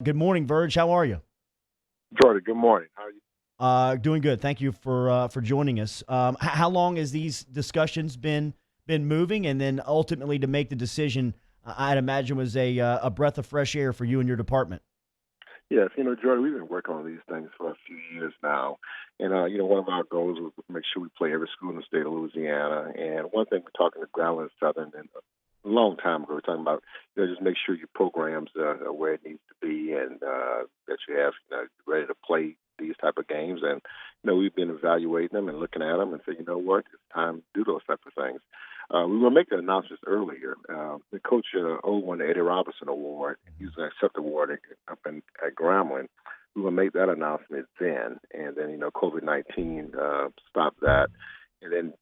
Good morning, Verge. How are you? Jordy, good morning. How are you? Doing good. Thank you for joining us. How long has these discussions been moving, and then ultimately to make the decision? I'd imagine was a breath of fresh air for you and your department. Yes, Jordy, we've been working on these things for a few years now. And, one of our goals was to make sure we play every school in the state of Louisiana. And one thing we're talking to Grambling Southern and a long time ago, we're talking about, just make sure your programs are where it needs to be and that you have, ready to play these type of games. And, we've been evaluating them and looking at them and say, you know what, it's time to do those type of things. We were making announcements earlier. The coach won the Eddie Robinson Award. He was going to accept the award up at Grambling. We will make that announcement then, and then COVID-19 stopped that, and then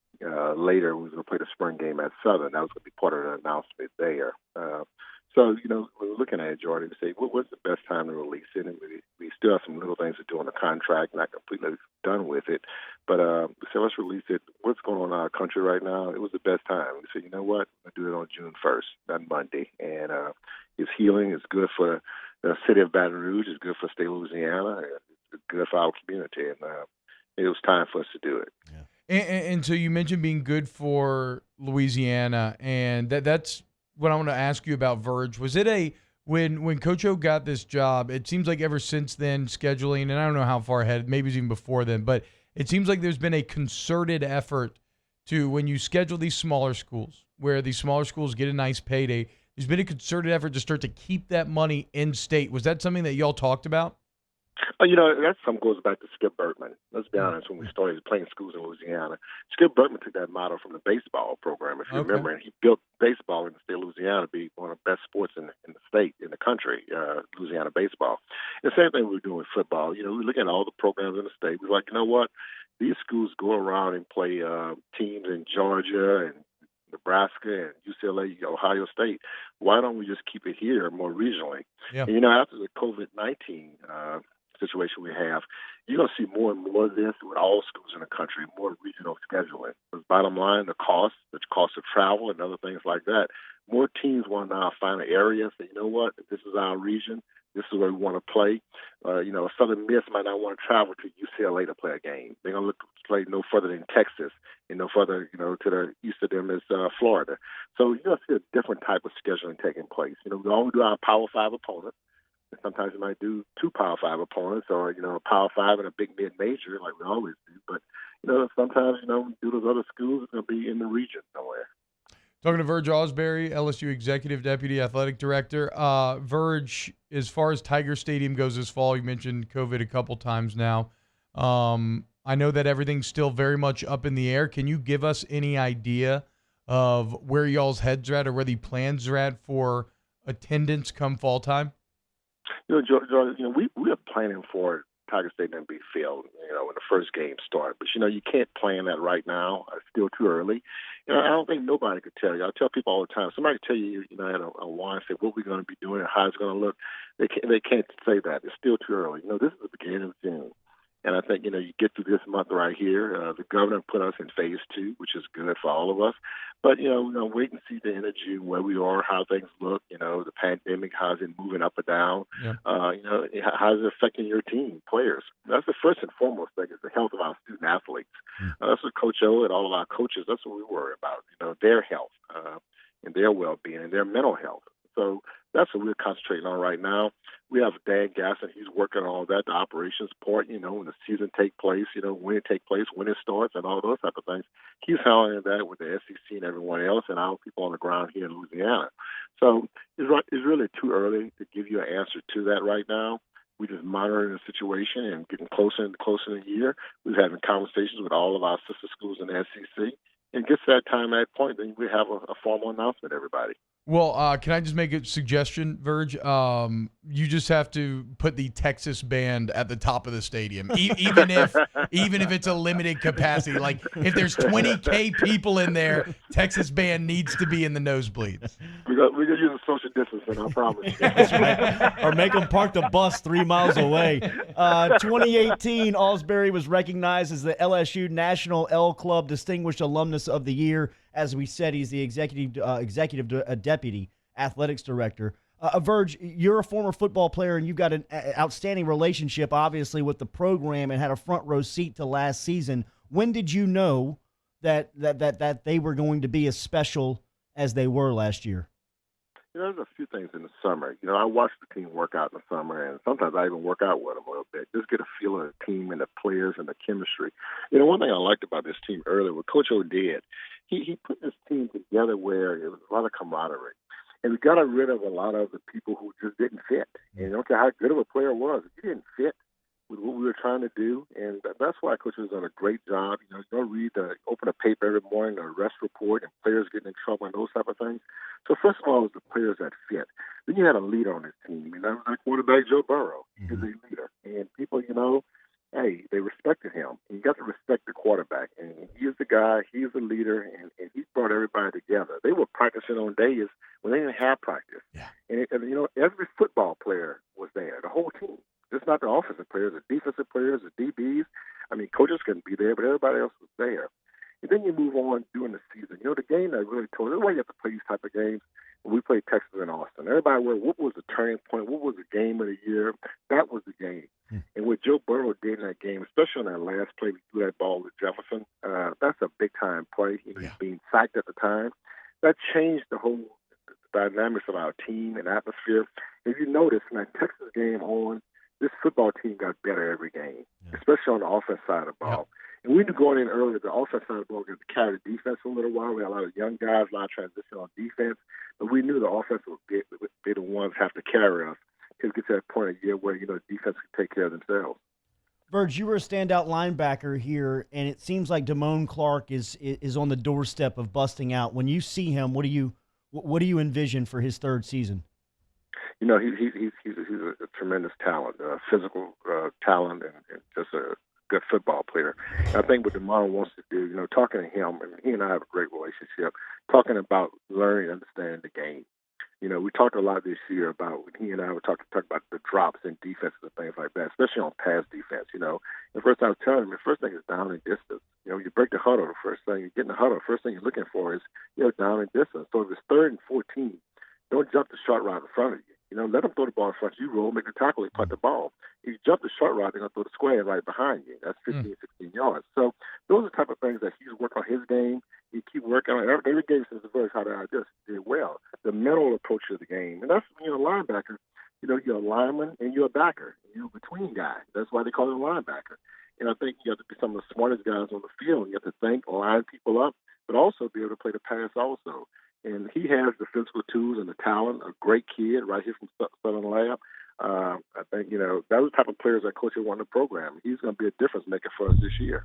later we was going to play the spring game at Southern. That was going to be part of the announcement there. So we were looking at it, Jordan, to say what's the best time to release it, and we still have some little things to do on the contract, not completely done with it, but we said let's release it. What's going on in our country right now? It was the best time. We said, you know what, we'll do it on June 1st, not Monday, and it's healing. It's good for the city of Baton Rouge. It's good for state of Louisiana. It's good for our community, and it was time for us to do it. Yeah. And so you mentioned being good for Louisiana, and that's what I want to ask you about, Verge. Was it when Coach O got this job, it seems like ever since then, scheduling, and I don't know how far ahead, maybe it's even before then, but it seems like there's been a concerted effort to, when you schedule these smaller schools, where these smaller schools get a nice payday, there's been a concerted effort to start to keep that money in state. Was that something that y'all talked about? That something goes back to Skip Bertman. Let's be honest, when we started playing schools in Louisiana, Skip Bertman took that model from the baseball program, if you remember, and he built baseball in the state of Louisiana to be one of the best sports in the state, in the country, Louisiana baseball. And the same thing we're doing with football. We look at all the programs in the state. We're like, you know what? These schools go around and play teams in Georgia and Nebraska and UCLA, Ohio State. Why don't we just keep it here more regionally? Yeah. And, after the COVID-19 situation we have, you're going to see more and more of this with all schools in the country, more regional scheduling. Because bottom line, the cost of travel and other things like that, more teams want to now find an area, say, you know what, this is our region, this is where we want to play. Southern Miss might not want to travel to UCLA to play a game. They're going to look to play no further than Texas, and no further, to the east of them is Florida. So you're going to see a different type of scheduling taking place. We always do our Power 5 opponents. And sometimes we might do two Power 5 opponents or, a Power 5 and a big mid-major like we always do. But, sometimes, we do those other schools, it's going to be in the region somewhere. Talking to Verge Ausberry, LSU Executive Deputy Athletic Director. Verge, as far as Tiger Stadium goes this fall, you mentioned COVID a couple times now. I know that everything's still very much up in the air. Can you give us any idea of where y'all's heads are at or where the plans are at for attendance come fall time? George, we are planning for Tiger Stadium to be filled, when the first game starts. But, you can't plan that right now. It's still too early. I don't think nobody could tell you. I tell people all the time, somebody can tell you, at a wine, say what we're going to be doing and how it's going to look. They can't say that. It's still too early. This is the beginning of June. And I think, you get through this month right here. The governor put us in phase 2, which is good for all of us. But, we're going to wait and see the end of June, where we are, how things look, the pandemic, how's it moving up or down, how's it affecting your team, players. That's the first and foremost thing, is the health of our student athletes. That's what Coach O and all of our coaches, that's what we worry about, their health and their well-being and their mental health. So that's what we're concentrating on right now. We have Dan Gasson. He's working on all that, the operations part, when the season take place, when it take place, when it starts, and all those type of things. He's handling that with the SEC and everyone else and our people on the ground here in Louisiana. So it's really too early to give you an answer to that right now. We're just monitoring the situation and getting closer and closer in the year. We're having conversations with all of our sister schools in the SEC. And gets that time, that point, then we have a formal announcement, everybody. Well, can I just make a suggestion, Verge? You just have to put the Texas band at the top of the stadium, even if it's a limited capacity. Like if there's 20K people in there, Texas band needs to be in the nosebleeds. We're gonna use a social distancing, I promise. That's right. Or make them park the bus 3 miles away. 2018, Ausberry was recognized as the LSU National L Club Distinguished Alumnus of the Year. As we said, he's the executive deputy athletics director. Verge, you're a former football player, and you've got an outstanding relationship, obviously, with the program and had a front row seat to last season. When did you know that they were going to be as special as they were last year? There's a few things in the summer. I watch the team work out in the summer, and sometimes I even work out with them a little bit. Just get a feel of the team and the players and the chemistry. One thing I liked about this team earlier, what Coach O did, he put this team together where there was a lot of camaraderie. And we got rid of a lot of the people who just didn't fit. And I don't care how good of a player was, if he didn't fit with what we were trying to do. And that's why Coach has done a great job. You don't open a paper every morning, a arrest report, and players getting in trouble and those type of things. So first of all, it was the players that fit. Then you had a leader on this team. That was our quarterback, Joe Burrow. He's a leader. And people, hey, they respected him. And you got to respect the quarterback. And he's the guy, he's the leader, and he brought everybody together. They were practicing on days when they didn't have practice. Yeah. And every football player was there, the whole team. Just not the offensive players, the defensive players, the DBs. Coaches couldn't be there, but everybody else was there. And then you move on during the season. The game that really told, that's why you have to play these type of games. When we played Texas and Austin, everybody what was the turning point? What was the game of the year? That was the game. And what Joe Burrow did in that game, especially on that last play, we threw that ball to Jefferson, that's a big-time play. He's being sacked at the time. That changed the whole dynamics of our team and atmosphere. If you notice, from that Texas game on, this football team got better every game, especially on the offense side of the ball. Yep. And we knew going in earlier, the offense side of the ball was going to carry the defense for a little while. We had a lot of young guys, a lot of transition on defense. But we knew the offense would be the ones have to carry us to get to that point of the year where, the defense could take care of themselves. Verge, you were a standout linebacker here, and it seems like Damone Clark is on the doorstep of busting out. When you see him, what do you envision for his third season? He's a tremendous talent, physical talent, and just a good football player. And I think what DeMond wants to do, talking to him, and he and I have a great relationship, talking about learning and understanding the game. We talked a lot this year about when he and I were talking about the drops in defense and things like that, especially on pass defense. The first time I was telling him, the first thing is down and distance. You break the huddle, the first thing you get in the huddle, the first thing you're looking for is, down and distance. So if it's 3rd and 14, don't jump the short route in front of you. Let them throw the ball in front of you, roll, make the tackle, and punt the ball. If you jump the short route, they're going to throw the square right behind you. That's 15, 16 yards. So those are the type of things that he's worked on his game. He keep working on it. Every game since the Verge, how I just did well. The mental approach to the game. And that's, a linebacker, you're a lineman and you're a backer. You're a between guy. That's why they call him a linebacker. And I think you have to be some of the smartest guys on the field. You have to think, line people up, but also be able to play the pass also. And he has the physical tools and the talent, a great kid right here from Southern Lab. I think, those are the type of players that Coach would want in the program. He's going to be a difference maker for us this year.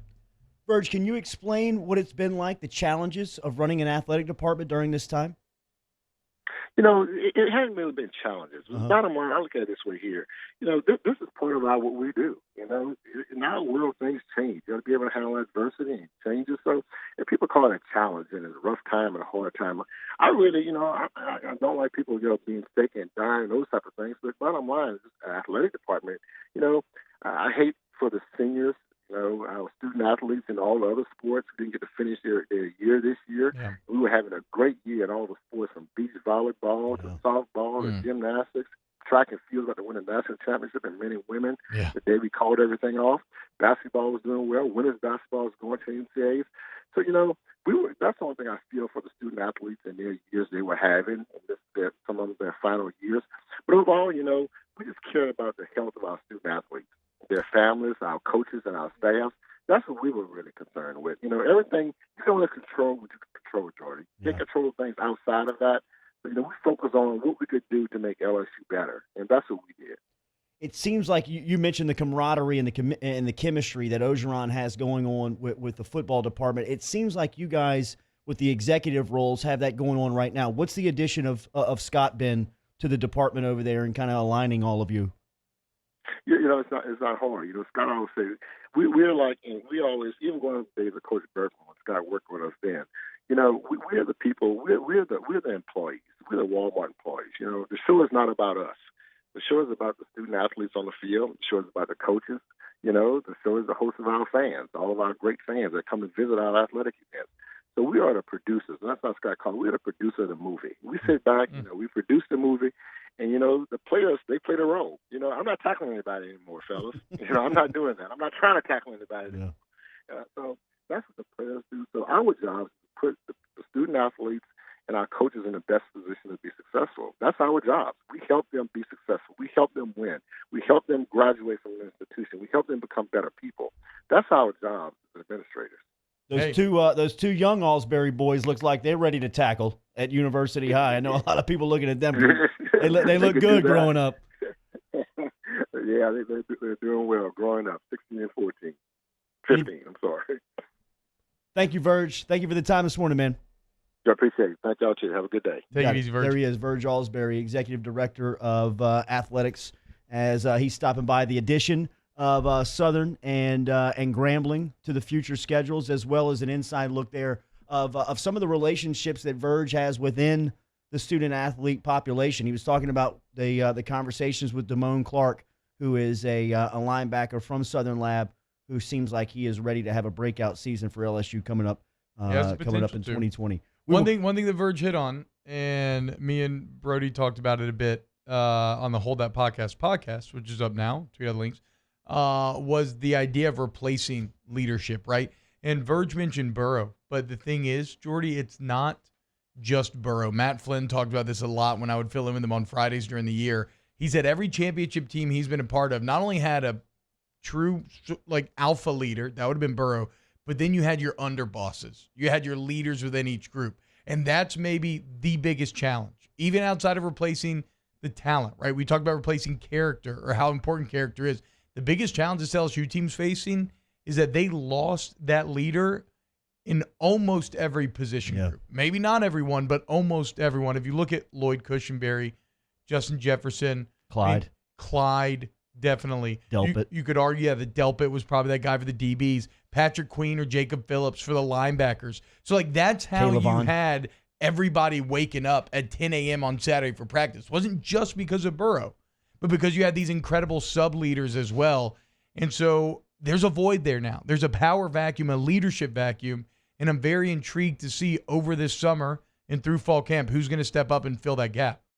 Verge, can you explain what it's been like, the challenges of running an athletic department during this time? It hasn't really been challenges. Bottom line, I look at it this way here. This is part of what we do. In our world, things change. You got to be able to handle adversity and changes. So if people call it a challenge and it's a rough time and a hard time, I really, I don't like people, being sick and dying and those type of things. But bottom line, the athletic department, I hate for the seniors, our student athletes in all the other sports who didn't get to finish their year this year. Yeah. We were having a great year in all the sports, from beach volleyball to softball to gymnastics. Track and field about to win a national championship, and men and women. Yeah. The day we called everything off. Basketball was doing well. Women's basketball was going to NCAAs. So, that's the only thing I feel for the student athletes and their years they were having, and some of their final years. But overall, we just care about the health of our student athletes, their families, our coaches, and our staff. That's what we were really concerned with. Everything, you don't want to control what you can control, Jordy. You can't control things outside of that. But, we focus on what we could do to make LSU better, and that's what we did. It seems like you mentioned the camaraderie and the chemistry that Orgeron has going on with the football department. It seems like you guys, with the executive roles, have that going on right now. What's the addition of Scott been to the department over there and kind of aligning all of you? It's not hard. Scott always says we're like, and we always, even going to the days of Coach Berkman when Scott worked with us then. We're the people. We're the employees. We're the Walmart employees. The show is not about us. The show is about the student athletes on the field. The show is about the coaches. The show is the host of our fans, all of our great fans that come and visit our athletic events. So we are the producers, and that's how Scott called it. We're the producer of the movie. We sit back, we produce the movie, And, you know, the players, they play their role. You know, I'm not tackling anybody anymore, fellas. You know, I'm not doing that. I'm not trying to tackle anybody anymore. So that's what the players do. So our job is to put the student athletes and our coaches in the best position to be successful. That's our job. We help them be successful. We help them win. We help them graduate from an institution. We help them become better people. That's our job as administrators. Those two young Ausberry boys looks like they're ready to tackle at University High. I know a lot of people looking at them. They look good growing up. Yeah, they're doing well growing up, 16 and 14. 15, I'm sorry. Thank you, Verge. Thank you for the time this morning, man. I appreciate it. Thank y'all, too. Have a good day. Take it easy, Verge. There he is, Verge Ausberry, Executive Director of Athletics, as he's stopping by the addition of Southern and Grambling to the future schedules, as well as an inside look there of some of the relationships that Verge has within the student-athlete population. He was talking about the conversations with Damone Clark, who is a linebacker from Southern Lab, who seems like he is ready to have a breakout season for LSU coming up in 2020. One thing that Verge hit on, and me and Brody talked about it a bit on the Hold That podcast, which is up now, tweet out the links, was the idea of replacing leadership, right? And Verge mentioned Burrow, but the thing is, Jordy, it's not just Burrow. Matt Flynn talked about this a lot when I would fill in with him on Fridays during the year. He said every championship team he's been a part of not only had a true alpha leader, that would have been Burrow, but then you had your underbosses. You had your leaders within each group. And that's maybe the biggest challenge, even outside of replacing the talent, right? We talked about replacing character or how important character is. The biggest challenge this LSU team's facing is that they lost that leader in almost every position group. Maybe not everyone, but almost everyone. If you look at Lloyd Cushenberry, Justin Jefferson, Clyde, definitely. Delpit. You could argue that Delpit was probably that guy for the DBs. Patrick Queen or Jacob Phillips for the linebackers. So, that's how you had everybody waking up at 10 a.m. on Saturday for practice. It wasn't just because of Burrow, but because you had these incredible sub-leaders as well. And so there's a void there now. There's a power vacuum, a leadership vacuum, and I'm very intrigued to see over this summer and through fall camp who's going to step up and fill that gap.